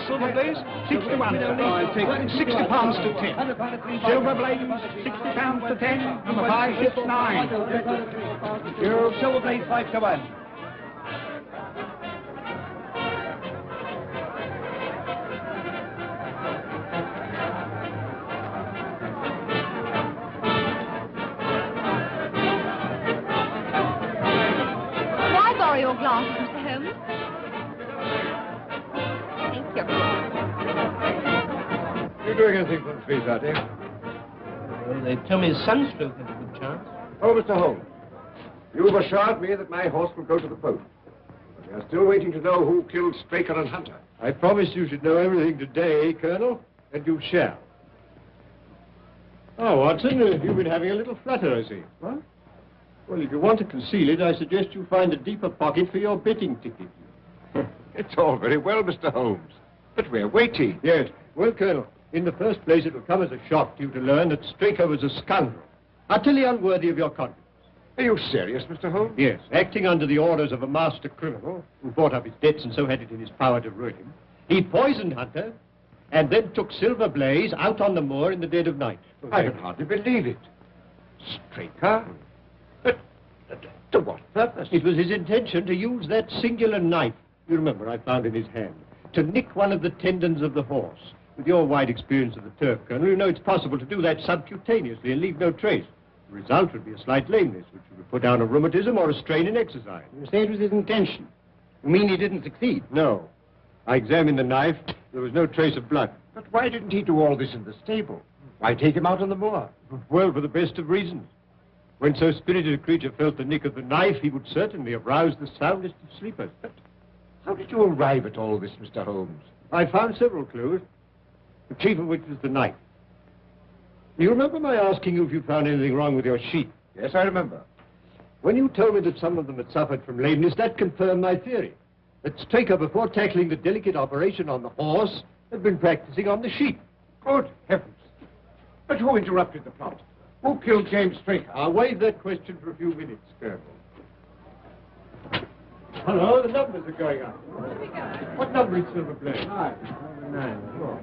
Silver blades, 61. I'll take 60 pounds to 10. Silver blades, 60 pounds to 10. Number 5 hits 9. Silver blades, 5 to 1. May I borrow your glasses, Mr. Holmes? You doing anything for the streets out here? Well, they tell me sunstroke has a good chance. Oh, Mr. Holmes, you've assured me that my horse will go to the post. But we are still waiting to know who killed Straker and Hunter. I promised you should know everything today, Colonel, and you shall. Oh, Watson, you've been having a little flutter, I see. What? Well, if you want to conceal it, I suggest you find a deeper pocket for your betting ticket. It's all very well, Mr. Holmes, but we're waiting. Yes. Well, Colonel, in the first place, it will come as a shock to you to learn that Straker was a scoundrel, utterly unworthy of your confidence. Are you serious, Mr. Holmes? Yes. Acting under the orders of a master criminal who bought up his debts and so had it in his power to ruin him, he poisoned Hunter and then took Silver Blaze out on the moor in the dead of night. I can hardly believe it. Straker? But to what purpose? It was his intention to use that singular knife, you remember I found in his hand, to nick one of the tendons of the horse. With your wide experience of the turf, Colonel, you know it's possible to do that subcutaneously and leave no trace. The result would be a slight lameness, which would put down a rheumatism or a strain in exercise. You say it was his intention. You mean he didn't succeed? No. I examined the knife. There was no trace of blood. But why didn't he do all this in the stable? Why take him out on the moor? Well, for the best of reasons. When so spirited a creature felt the nick of the knife, he would certainly have roused the soundest of sleepers. But how did you arrive at all this, Mr. Holmes? I found several clues, the chief of which was the knife. You remember my asking you if you found anything wrong with your sheep? Yes, I remember. When you told me that some of them had suffered from lameness, that confirmed my theory. That Straker, before tackling the delicate operation on the horse, had been practicing on the sheep. Good heavens. But who interrupted the plot? Who killed James Straker? I'll waive that question for a few minutes, Colonel. Hello, the numbers are going up. What number is Silver Blaze? 9. Oh.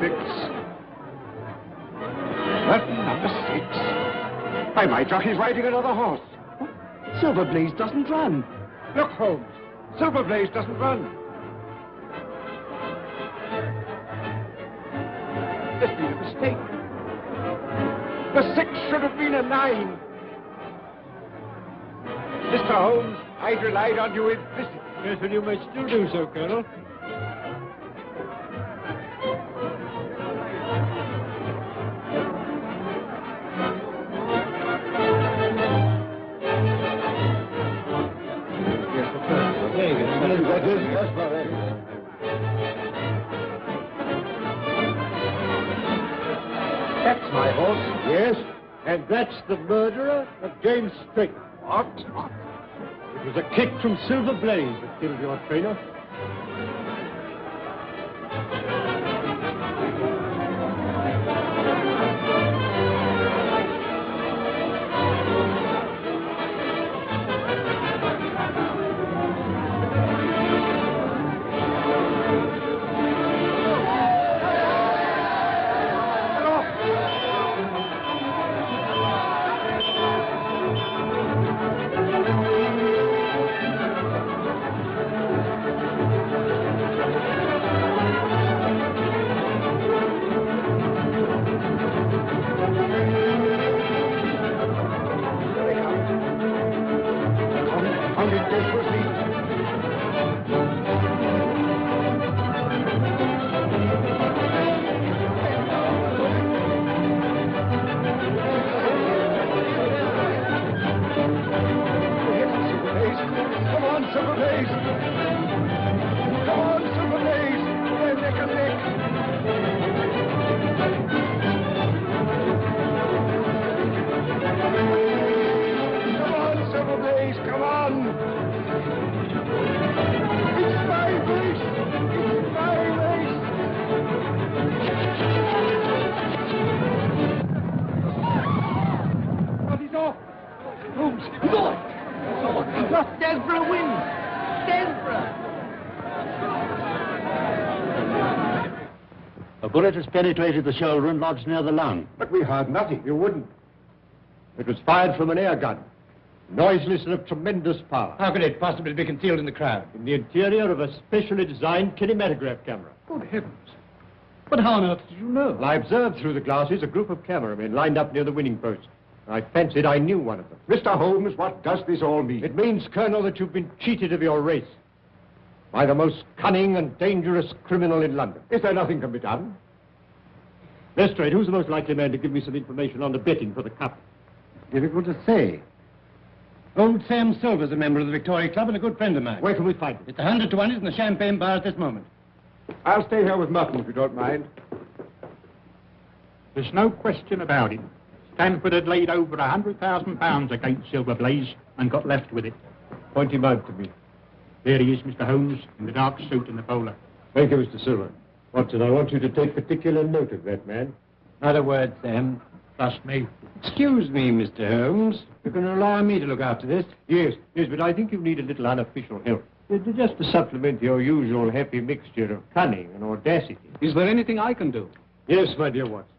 6. Curtain number 6. Why, my jockey's riding another horse. Silverblaze doesn't run. Look, Holmes. Silverblaze doesn't run. There's been a mistake. The 6 should have been a 9. Mr. Holmes, I relied on you implicitly. Yes, well, you may still do so, Colonel. That's my horse. Yes, and that's the murderer of James Strait. What? It was a kick from Silver Blaze that killed your trainer. A bullet has penetrated the shoulder and lodged near the lung. But we heard nothing. You wouldn't. It was fired from an air gun. Noiseless and of tremendous power. How could it possibly be concealed in the crowd? In the interior of a specially designed kinematograph camera. Good heavens. But how on earth did you know? Well, I observed through the glasses a group of cameramen lined up near the winning post. I fancied I knew one of them. Mr. Holmes, what does this all mean? It means, Colonel, that you've been cheated of your race by the most cunning and dangerous criminal in London. Is there nothing can be done? Lestrade, who's the most likely man to give me some information on the betting for the cup? Difficult to say. Old Sam Silver's a member of the Victoria Club and a good friend of mine. Where can we find him? It's 100 to 1 in the Champagne bar at this moment. I'll stay here with Merton, if you don't mind. There's no question about it. Stanford had laid over £100,000 against Silverblaze and got left with it. Point him out to me. There he is, Mr. Holmes, in the dark suit and the bowler. Thank you, Mr. Silver. Watson, I want you to take particular note of that man. Not a word, Sam. Trust me. Excuse me, Mr. Holmes. You can rely on me to look after this. Yes, but I think you need a little unofficial help. Just to supplement your usual happy mixture of cunning and audacity. Is there anything I can do? Yes, my dear Watson.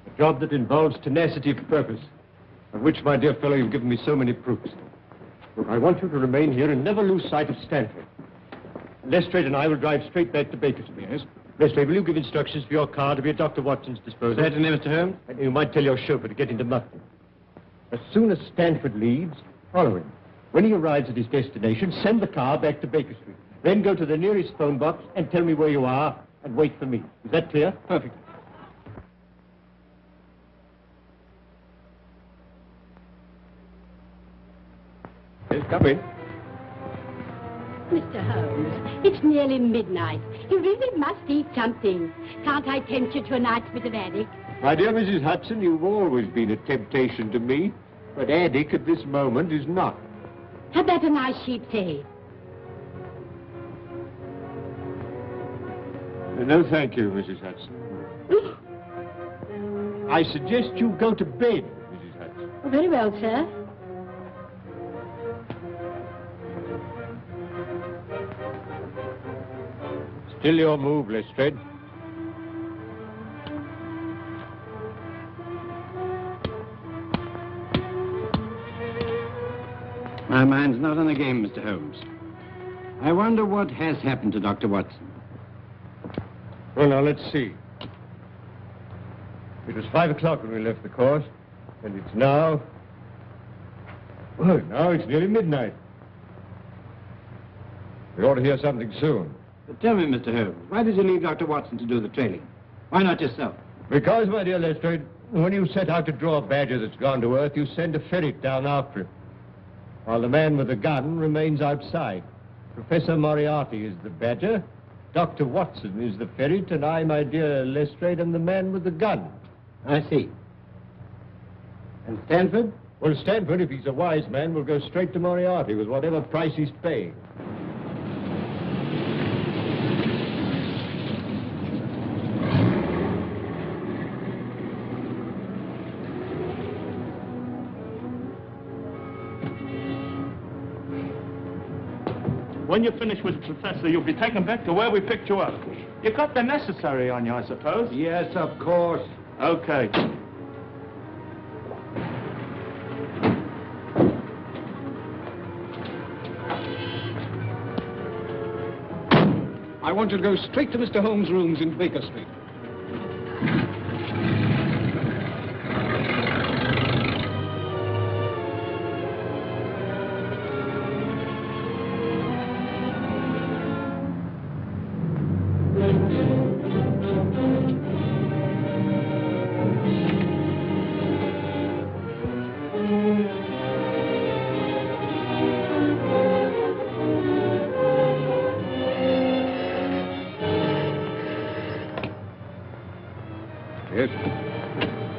A job that involves tenacity of purpose, of which, my dear fellow, you've given me so many proofs. Look, I want you to remain here and never lose sight of Stanford. Lestrade and I will drive straight back to Baskervilles. Yes? Lestrade, will you give instructions for your car to be at Dr. Watson's disposal? Certainly, Mr. Holmes. And you might tell your chauffeur to get into Mutton. As soon as Stanford leaves, follow him. When he arrives at his destination, send the car back to Baker Street. Then go to the nearest phone box and tell me where you are and wait for me. Is that clear? Perfect. Yes, come in. Mr. Holmes, it's nearly midnight. You really must eat something. Can't I tempt you to a night's bit of haddock? My dear Mrs. Hudson, you've always been a temptation to me, but haddock at this moment is not. How about a nice sheep's head? No, thank you, Mrs. Hudson. I suggest you go to bed, Mrs. Hudson. Oh, very well, sir. Still your move, Lestrade. My mind's not on the game, Mr. Holmes. I wonder what has happened to Dr. Watson. Well, now, let's see. It was 5 o'clock when we left the course, and it's now... Well, now it's nearly midnight. We ought to hear something soon. But tell me, Mr. Holmes, why did you leave Dr. Watson to do the trailing? Why not yourself? Because, my dear Lestrade, when you set out to draw a badger that's gone to earth, you send a ferret down after him, while the man with the gun remains outside. Professor Moriarty is the badger, Dr. Watson is the ferret, and I, my dear Lestrade, am the man with the gun. I see. And Stanford? Well, Stanford, if he's a wise man, will go straight to Moriarty with whatever price he's paying. When you finish with the professor, you'll be taken back to where we picked you up. You got the necessary on you, I suppose? Yes, of course. Okay. I want you to go straight to Mr. Holmes' rooms in Baker Street. Yes.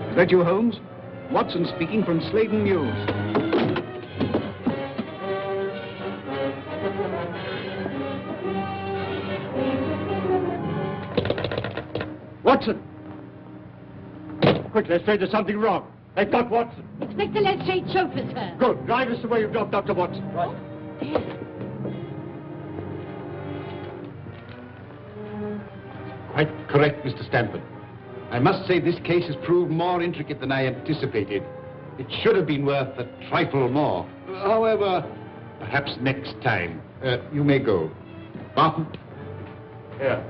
Is that you, Holmes? Watson speaking from Sladen Mills. Watson! Quick, Lestrade, there's something wrong. They've got Watson. Inspector Lestrade, chauffeur, sir. Good. Drive us the way you've dropped Dr. Watson. Right. Quite correct, Mr. Stanford. I must say this case has proved more intricate than I anticipated. It should have been worth a trifle more. However, perhaps next time. You may go. Barton? Yeah.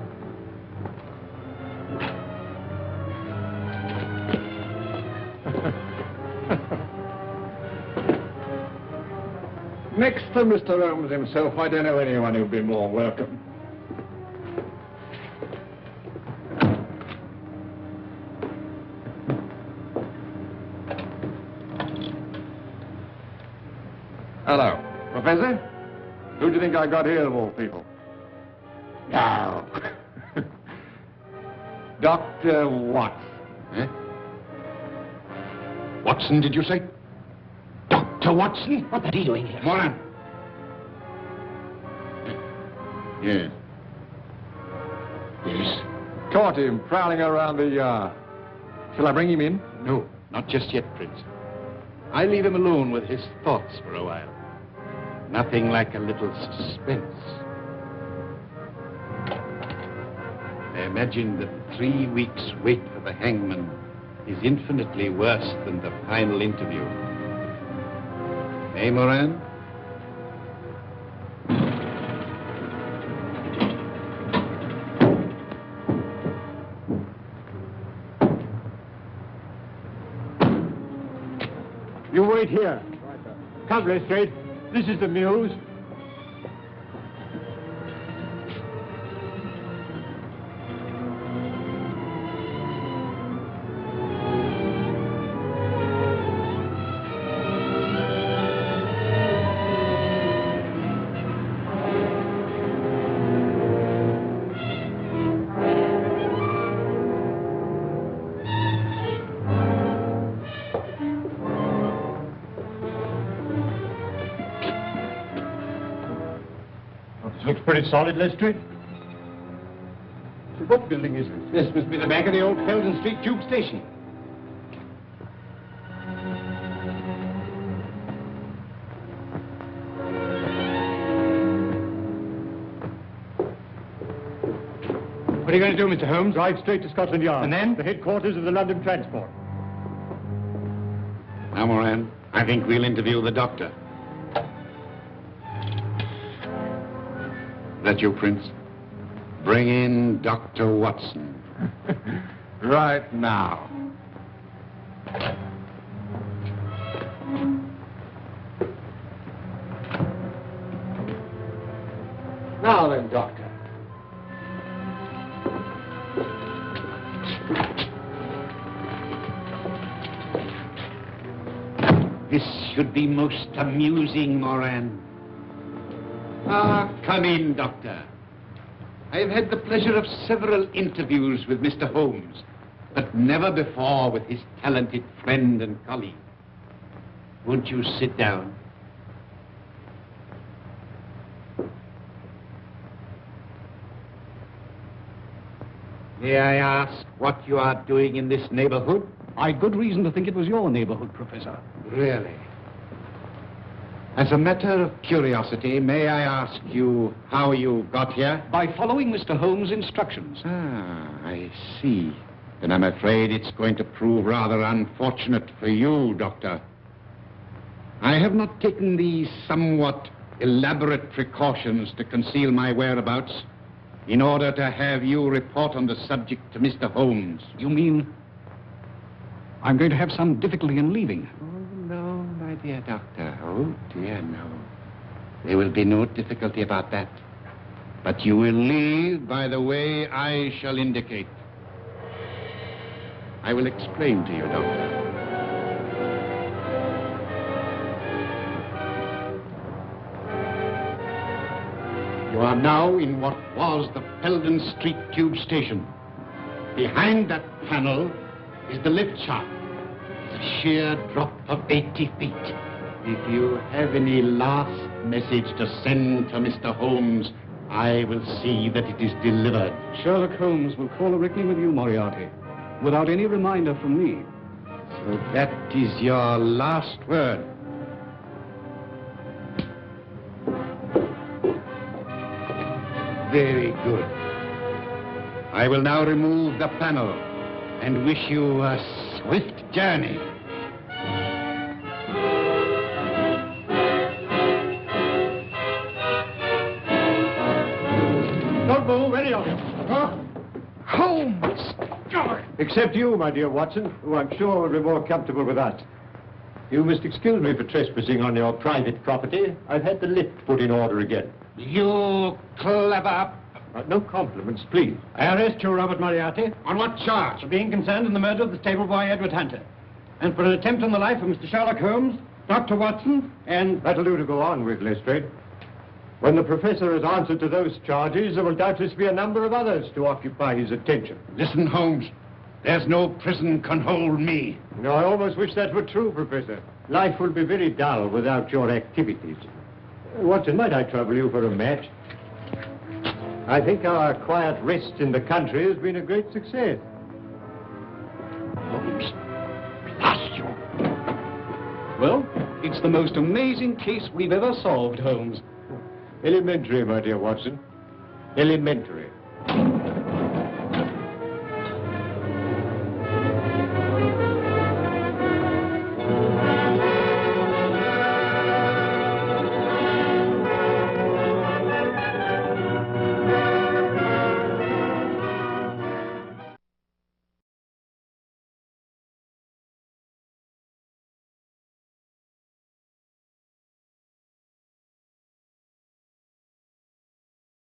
Next to Mr. Holmes himself, I don't know anyone who'd be more welcome. Hello. Professor? Who do you think I got here, of all people? No. Dr. Watson. Eh? Watson, did you say? Dr. Watson? What are you doing here? Moran. Yes. Yes. Caught him prowling around the yard. Shall I bring him in? No, not just yet, Prince. I leave him alone with his thoughts for a while. Nothing like a little suspense. I imagine that 3 weeks' wait for the hangman is infinitely worse than the final interview. Eh, Moran? You wait here. Come, Lestrade. This is the Mews. Looks pretty solid, Lestrade. What building is this? This must be the back of the old Felden Street Tube Station. What are you going to do, Mr. Holmes? Ride straight to Scotland Yard. And then? The headquarters of the London Transport. Now, Moran, I think we'll interview the doctor. Is that you, Prince? Bring in Dr. Watson. Right now. Now then, Doctor. This should be most amusing, Moran. Ah, come in, Doctor. I have had the pleasure of several interviews with Mr. Holmes, but never before with his talented friend and colleague. Won't you sit down? May I ask what you are doing in this neighborhood? I'd good reason to think it was your neighborhood, Professor. Really? As a matter of curiosity, may I ask you how you got here? By following Mr. Holmes' instructions. Ah, I see. Then I'm afraid it's going to prove rather unfortunate for you, Doctor. I have not taken the somewhat elaborate precautions to conceal my whereabouts in order to have you report on the subject to Mr. Holmes. You mean I'm going to have some difficulty in leaving? Oh, no, my dear Doctor. Oh, dear, no. There will be no difficulty about that. But you will leave by the way I shall indicate. I will explain to you, Doctor. You are now in what was the Peldon Street Tube Station. Behind that panel is the lift shaft. It's a sheer drop of 80 feet. If you have any last message to send to Mr. Holmes, I will see that it is delivered. Sherlock Holmes will call a reckoning with you, Moriarty, without any reminder from me. So that is your last word. Very good. I will now remove the panel and wish you a swift journey. Don't move, any of you. Huh? Holmes! Except you, my dear Watson, who I'm sure will be more comfortable with us. You must excuse me for trespassing on your private property. I've had the lift put in order again. You clever... No compliments, please. I arrest you, Robert Moriarty. On what charge? For being concerned in the murder of the stable boy, Edward Hunter. And for an attempt on the life of Mr. Sherlock Holmes, Dr. Watson, and... That'll do to go on with, Lestrade. When the professor has answered to those charges, there will doubtless be a number of others to occupy his attention. Listen, Holmes. There's no prison can hold me. No, I almost wish that were true, Professor. Life will be very dull without your activities. Watson, might I trouble you for a match? I think our quiet rest in the country has been a great success. Holmes, blast you. Well, it's the most amazing case we've ever solved, Holmes. Elementary, my dear Watson. Elementary.